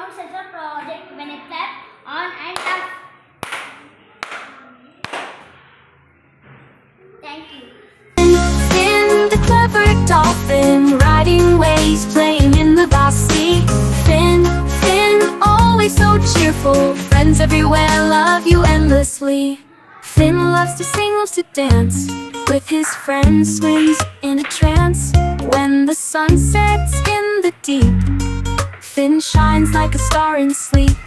sound sensor project when I clap on and off. Thank you. Finn, the clever dolphin, riding waves, playing in the vast sea. Finn, Finn, always so cheerful, friends everywhere love you endlessly. Finn loves to sing, loves to dance, with his friends swims in a trance. When the sun sets in the deep, Finn shines like a star in sleep.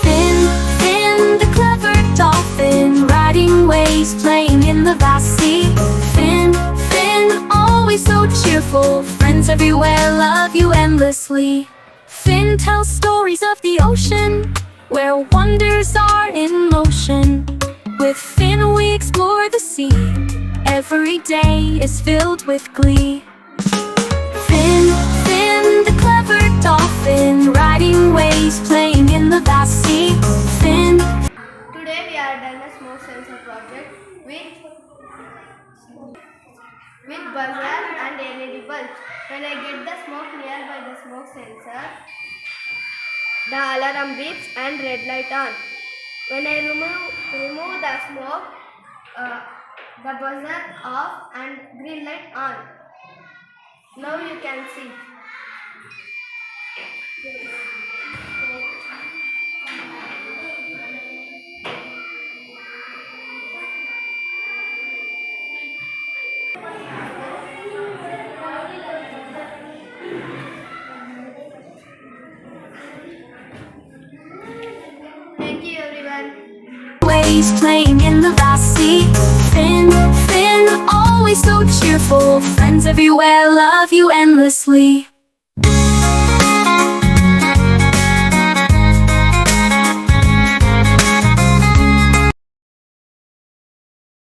Finn, Finn, the clever dolphin, riding waves, playing in the vast sea. Finn, Finn, always so cheerful, friends everywhere love you endlessly. Finn tells stories of the ocean, where wonders are in motion. With Finn we explore the sea, every day is filled with glee. Finn, Finn, the clever dolphin, riding waves, playing in the vast sea. Finn. Today we are done a smoke sensor project with buzzer and LED bulbs. When I get the smoke nearby the smoke sensor, the alarm beeps and red light on. When I remove the smoke, the buzzer off and green light on. Now you can see. Thank you everyone. Waves playing in the vast sea. Finn, Finn, always so cheerful, friends everywhere love you endlessly.